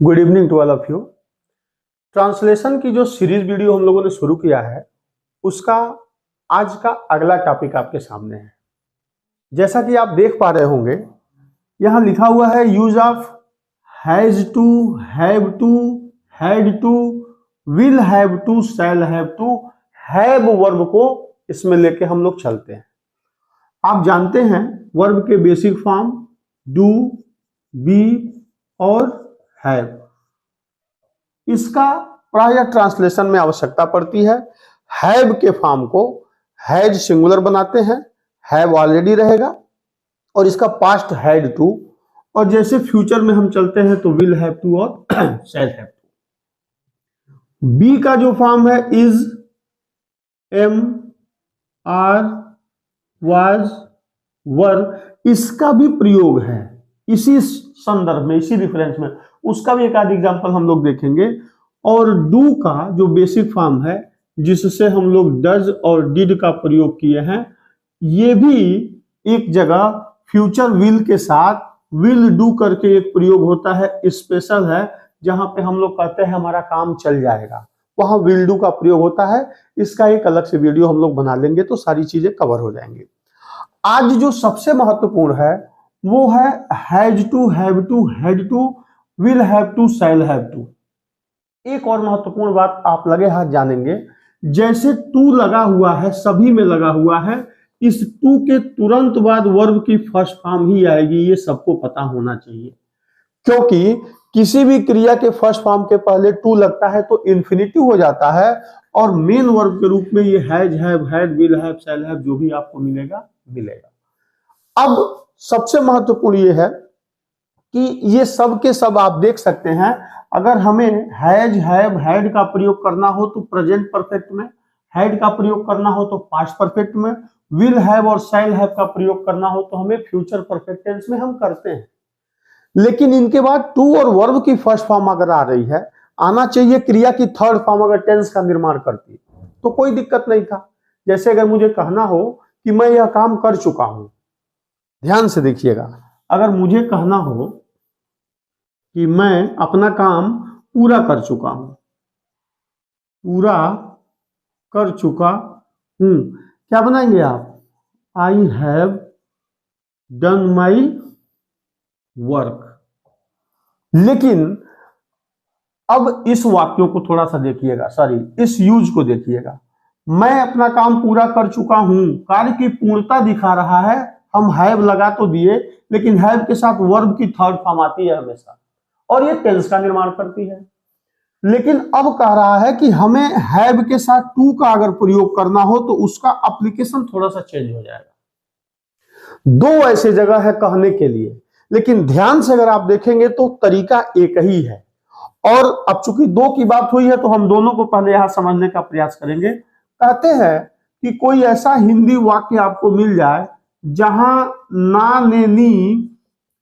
Good evening to all of you. Translation की जो series video हम लोगों ने शुरू किया है उसका आज का अगला टॉपिक आपके सामने है। जैसा कि आप देख पा रहे होंगे यहां लिखा हुआ है use of has to, have to, had to, will have to, shall have to, have verb को इसमें लेके हम लोग चलते हैं। आप जानते हैं वर्ब के बेसिक फॉर्म डू, बी और हैव। इसका प्राय ट्रांसलेशन में आवश्यकता पड़ती है। हैव के फॉर्म को हैज सिंगुलर बनाते हैं, हैव ऑलरेडी रहेगा और इसका पास्ट हैड टू, और जैसे फ्यूचर में हम चलते हैं तो विल हैव टू और शैल हैव टू। बी का जो फॉर्म है इज, एम, आर, वाज, वर, इसका भी प्रयोग है इसी संदर्भ में, इसी रिफरेंस में। उसका भी एक आध एग्जांपल हम लोग देखेंगे। और डू का जो बेसिक फॉर्म है जिससे हम लोग डज और डिड का प्रयोग किए हैं, ये भी एक जगह फ्यूचर विल के साथ विल डू करके एक प्रयोग होता है, स्पेशल है, जहां पे हम लोग कहते हैं हमारा काम चल जाएगा, वहां विल डू का प्रयोग होता है। इसका एक अलग से वीडियो हम लोग बना लेंगे तो सारी चीजें कवर हो जाएंगी। आज जो सबसे महत्वपूर्ण है वो है has to, have to, had to, will have to, shall have to. एक और महत्वपूर्ण बात आप लगे हाथ जानेंगे, जैसे टू लगा हुआ है, सभी में लगा हुआ है, इस टू के तुरंत बाद वर्ब की फर्स्ट फॉर्म ही आएगी, ये सबको पता होना चाहिए। क्योंकि किसी भी क्रिया के फर्स्ट फॉर्म के पहले टू लगता है तो इन्फिनिटिव हो जाता है और मेन वर्ब के रूप में ये has, have, had, will have, shall have जो भी आपको मिलेगा मिलेगा। अब सबसे महत्वपूर्ण ये है कि ये सब के सब आप देख सकते हैं, अगर हमें हैज, हैव, हैड का प्रयोग करना हो तो प्रेजेंट परफेक्ट में, हैड का प्रयोग करना हो तो पास्ट परफेक्ट में, विल हैव और शैल हैव का प्रयोग करना हो तो हमें फ्यूचर परफेक्ट टेंस में हम करते हैं। लेकिन इनके बाद टू और वर्ब की फर्स्ट फॉर्म अगर आ रही है, आना चाहिए क्रिया की थर्ड फॉर्म अगर टेंस का निर्माण करती तो कोई दिक्कत नहीं था। जैसे अगर मुझे कहना हो कि मैं यह काम कर चुका हूं, ध्यान से देखिएगा, अगर मुझे कहना हो कि मैं अपना काम पूरा कर चुका हूं, पूरा कर चुका हूं, क्या बनाएंगे आप? I have done my work. लेकिन अब इस वाक्यों को थोड़ा सा देखिएगा, सॉरी इस यूज को देखिएगा। मैं अपना काम पूरा कर चुका हूं, कार्य की पूर्णता दिखा रहा है, हम हैव लगा तो दिए लेकिन हैव के साथ वर्ब की थर्ड फॉर्म आती है हमेशा और ये टेंस का निर्माण करती है। लेकिन अब कह रहा है कि हमें हैव के साथ टू का अगर प्रयोग करना हो तो उसका एप्लीकेशन थोड़ा सा चेंज हो जाएगा। दो ऐसे जगह है कहने के लिए, लेकिन ध्यान से अगर आप देखेंगे तो तरीका एक ही है। और अब चूंकि दो की बात हुई है तो हम दोनों को पहले यहां समझने का प्रयास करेंगे। कहते हैं कि कोई ऐसा हिंदी वाक्य आपको मिल जाए जहां ना, ने, नी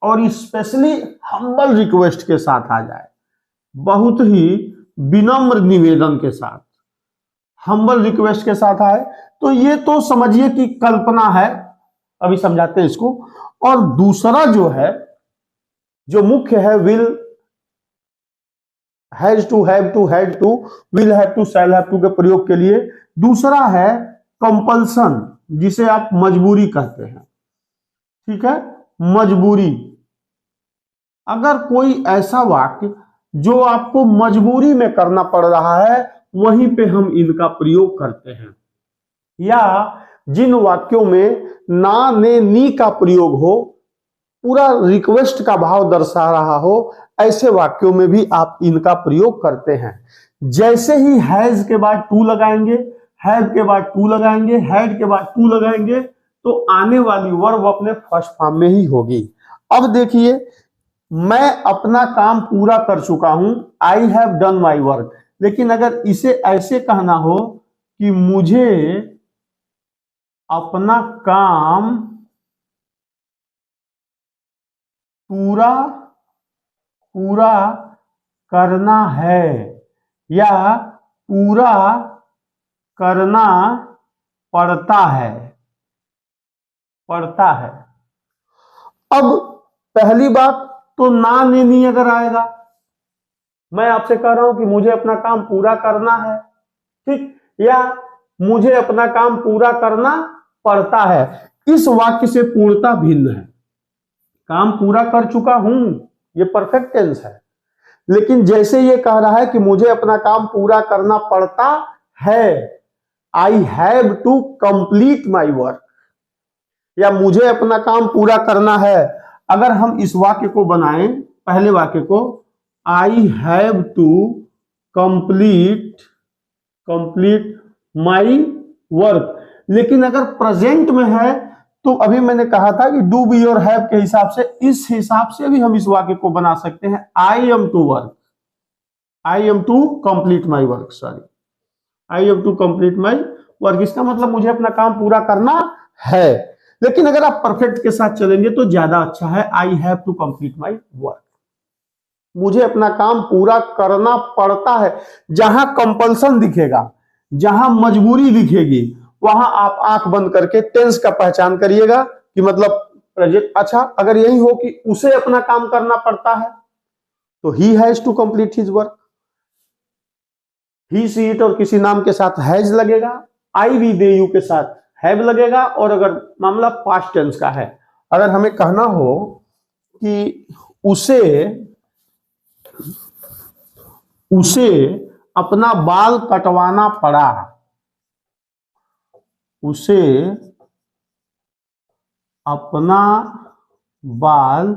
और स्पेशली हम्बल रिक्वेस्ट के साथ आ जाए, बहुत ही विनम्र निवेदन के साथ, हम्बल रिक्वेस्ट के साथ आए, तो ये तो समझिए कि कल्पना है, अभी समझाते हैं इसको। और दूसरा जो है, जो मुख्य है, will has to, have to, had to, will have to, shall have to के प्रयोग के लिए। दूसरा है कंपल्सन, जिसे आप मजबूरी कहते हैं, ठीक है, मजबूरी। अगर कोई ऐसा वाक्य जो आपको मजबूरी में करना पड़ रहा है, वहीं पे हम इनका प्रयोग करते हैं। या जिन वाक्यों में ना, ने, नी का प्रयोग हो, पूरा रिक्वेस्ट का भाव दर्शा रहा हो, ऐसे वाक्यों में भी आप इनका प्रयोग करते हैं। जैसे ही हैज के बाद टू लगाएंगे, हैव के बाद टू लगाएंगे, हैड के बाद टू लगाएंगे, तो आने वाली वर्ब अपने फर्स्ट फॉर्म में ही होगी। अब देखिए, मैं अपना काम पूरा कर चुका हूं, I have done my work. लेकिन अगर इसे ऐसे कहना हो कि मुझे अपना काम पूरा करना है या पूरा करना पड़ता है, अब पहली बात तो ना, ने, नी अगर आएगा मैं आपसे कह रहा हूं कि मुझे अपना काम पूरा करना है, ठीक, या मुझे अपना काम पूरा करना पड़ता है। इस वाक्य से पूर्णता भिन्न है। काम पूरा कर चुका हूं, ये परफेक्ट टेंस है, लेकिन जैसे ये कह रहा है कि मुझे अपना काम पूरा करना पड़ता है, I have to complete my work, या मुझे अपना काम पूरा करना है। अगर हम इस वाक्य को बनाएं, पहले वाक्य को, I have to complete my work, लेकिन अगर प्रेजेंट में है तो अभी मैंने कहा था कि डू बी और हैव के हिसाब से, इस हिसाब से भी हम इस वाक्य को बना सकते हैं, I am to work, I am to complete my work, sorry, I am to complete my work. इसका मतलब मुझे अपना काम पूरा करना है, लेकिन अगर आप परफेक्ट के साथ चलेंगे तो ज्यादा अच्छा है, I have to complete my work, मुझे अपना काम पूरा करना पड़ता है। जहां कंपल्सन दिखेगा, जहां मजबूरी दिखेगी, वहां आप आंख बंद करके टेंस का पहचान करिएगा कि मतलब प्रेजेंट। अच्छा, अगर यही हो कि उसे अपना काम करना पड़ता है तो he has to complete his work, he she it और किसी नाम के साथ हैज लगेगा, आई वी दे यू के साथ हैव लगेगा। और अगर मामला पास्ट टेंस का है, अगर हमें कहना हो कि उसे अपना बाल कटवाना पड़ा, उसे अपना बाल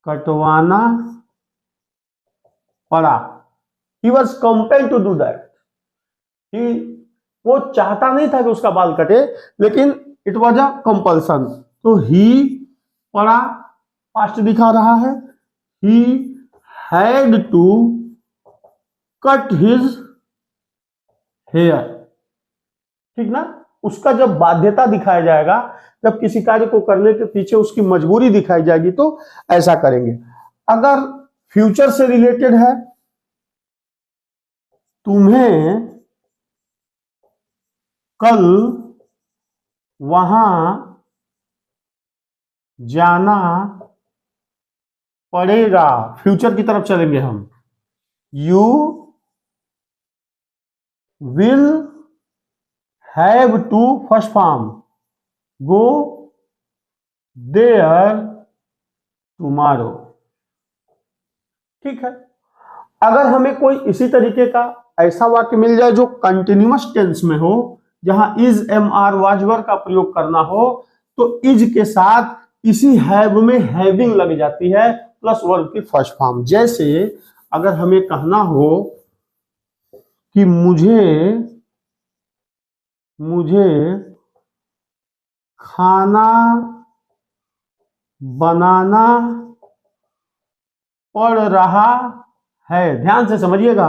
कटवाना पड़ा, he was compelled to do that, वो चाहता नहीं था कि उसका बाल कटे, लेकिन इट वॉज अ कंपल्सन। तो ही पड़ा पास्ट दिखा रहा है, he had to cut his hair, ठीक ना। उसका जब बाध्यता दिखाया जाएगा, जब किसी कार्य को करने के पीछे उसकी मजबूरी दिखाई जाएगी तो ऐसा करेंगे। अगर फ्यूचर से रिलेटेड है, तुम्हें कल वहां जाना पड़ेगा, फ्यूचर की तरफ चलेंगे हम, you will have to first form go there tomorrow, ठीक है। अगर हमें कोई इसी तरीके का ऐसा वाक्य मिल जाए जो कंटिन्यूअस टेंस में हो, जहां is am are was were का प्रयोग करना हो, तो इज के साथ इसी हैव में हैविंग लग जाती है प्लस वर्ब की फर्स्ट फॉर्म। जैसे अगर हमें कहना हो कि मुझे खाना बनाना पड़ रहा है, ध्यान से समझिएगा,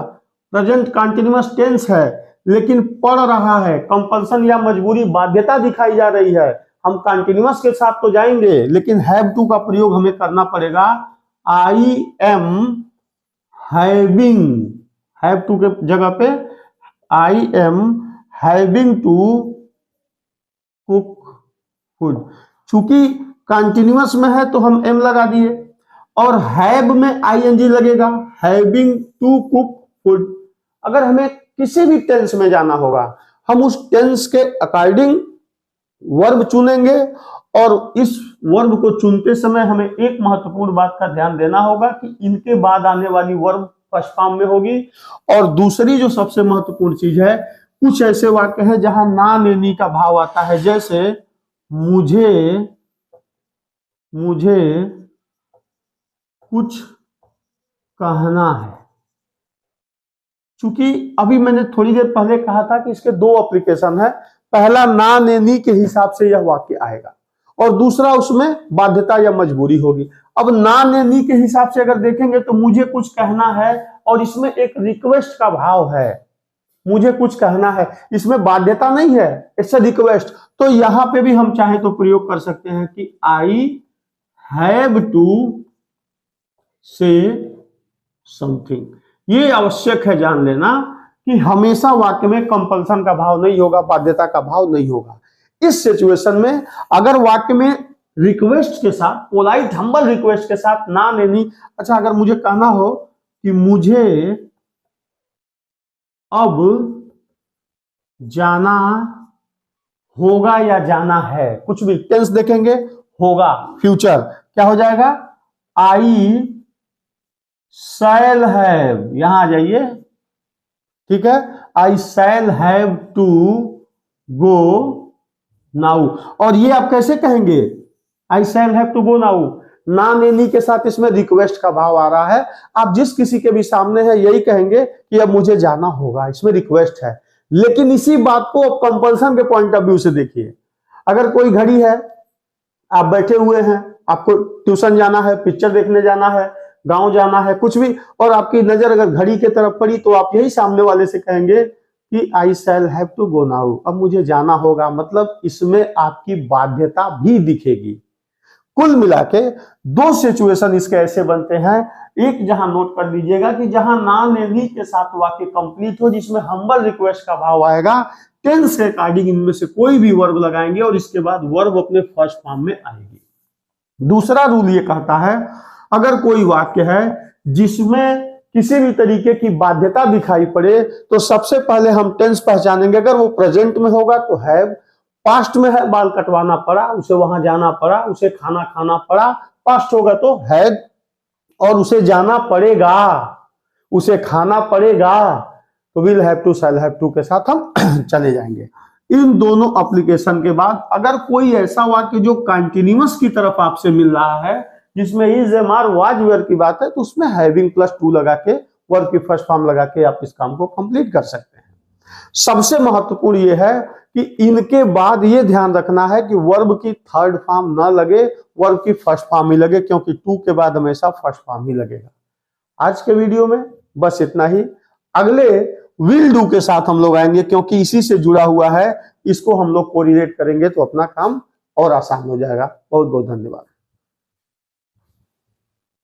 प्रेजेंट कंटिन्यूअस टेंस है लेकिन पड़ रहा है, कंपल्सन या मजबूरी, बाध्यता दिखाई जा रही है। हम कंटिन्यूअस के साथ तो जाएंगे, लेकिन हैव टू का प्रयोग हमें करना पड़ेगा। I am having, have to के जगह पे I am having to cook food. चूंकि कंटिन्यूअस में है तो हम एम लगा दिए, और हैव में आईएनजी लगेगा, हैविंग टू कुक फूड। अगर हमें किसी भी टेंस में जाना होगा, हम उस टेंस के अकॉर्डिंग वर्ब चुनेंगे, और इस वर्ब को चुनते समय हमें एक महत्वपूर्ण बात का ध्यान देना होगा कि इनके बाद आने वाली वर्ब फर्स्ट फॉर्म में होगी। और दूसरी जो सबसे महत्वपूर्ण चीज है, कुछ ऐसे वाक्य हैं जहां ना नेनी का भाव आता है, जैसे मुझे कुछ कहना है। चूंकि अभी मैंने थोड़ी देर पहले कहा था कि इसके दो एप्लीकेशन है, पहला ना नेनी के हिसाब से यह वाक्य आएगा, और दूसरा उसमें बाध्यता या मजबूरी होगी। अब ना नेनी के हिसाब से अगर देखेंगे तो मुझे कुछ कहना है, और इसमें एक रिक्वेस्ट का भाव है, मुझे कुछ कहना है, इसमें बाध्यता नहीं है, इट्स अ रिक्वेस्ट। तो यहां पे भी हम चाहे तो प्रयोग कर सकते हैं कि I have to say something. ये आवश्यक है जान लेना कि हमेशा वाक्य में कंपल्सन का भाव नहीं होगा, बाध्यता का भाव नहीं होगा। इस सिचुएशन में अगर वाक्य में रिक्वेस्ट के साथ, पोलाइट हम्बल रिक्वेस्ट के साथ ना लेनी, अच्छा अगर मुझे कहना हो कि मुझे अब जाना होगा या जाना है, कुछ भी टेंस देखेंगे, होगा फ्यूचर, क्या हो जाएगा, आई शैल हैव, यहां आ जाइए, ठीक है, I shall have to go now. और ये आप कैसे कहेंगे, I shall have to go now, ना नेनी के साथ इसमें रिक्वेस्ट का भाव आ रहा है। आप जिस किसी के भी सामने है यही कहेंगे कि अब मुझे जाना होगा, इसमें रिक्वेस्ट है। लेकिन इसी बात को अब कंपल्सन के पॉइंट ऑफ व्यू से देखिए, अगर कोई घड़ी है, आप बैठे हुए हैं, आपको ट्यूशन जाना है, पिक्चर देखने जाना है, गांव जाना है, कुछ भी, और आपकी नजर अगर घड़ी की तरफ पड़ी तो आप यही सामने वाले से कहेंगे कि I shall have to go now, अब मुझे जाना होगा, मतलब इसमें आपकी बाध्यता भी दिखेगी। कुल मिला के दो सिचुएशन इसके ऐसे बनते हैं, एक जहां नोट कर लीजिएगा कि जहां ना नेनी के साथ वाक्य कंप्लीट हो, जिसमें हम्बल रिक्वेस्ट का भाव आएगा, टेंस के अकॉर्डिंग इनमें से कोई भी वर्ब लगाएंगे और इसके बाद वर्ब अपने फर्स्ट फॉर्म में आएगी। दूसरा रूल ये कहता है, अगर कोई वाक्य है जिसमें किसी भी तरीके की बाध्यता दिखाई पड़े तो सबसे पहले हम टेंस पहचानेंगे। अगर वो प्रेजेंट में होगा तो हैव, पास्ट में है बाल कटवाना पड़ा, उसे वहां जाना पड़ा, उसे खाना खाना पड़ा, पास्ट होगा तो हैड, और उसे जाना पड़ेगा, उसे खाना पड़ेगा, तो will have to shall have to के साथ हम चले जाएंगे। इन दोनों एप्लीकेशन के बाद अगर कोई ऐसा वाक्य जो कंटिन्यूअस की तरफ आपसे मिल रहा है, जिसमें is am are was were की बात है, तो उसमें हैविंग प्लस टू लगा के, वर्ब की फर्स्ट फॉर्म लगा के आप इस काम को कंप्लीट कर सकते हैं। सबसे महत्वपूर्ण यह है कि इनके बाद ये ध्यान रखना है कि वर्ब की थर्ड फॉर्म ना लगे, वर्ब की फर्स्ट फॉर्म ही लगे, क्योंकि टू के बाद हमेशा फर्स्ट फॉर्म ही लगेगा। आज के वीडियो में बस इतना ही। अगले विल डू के साथ हम लोग आएंगे, क्योंकि इसी से जुड़ा हुआ है, इसको हम लोग कोरिलेट करेंगे तो अपना काम और आसान हो जाएगा। बहुत बहुत धन्यवाद।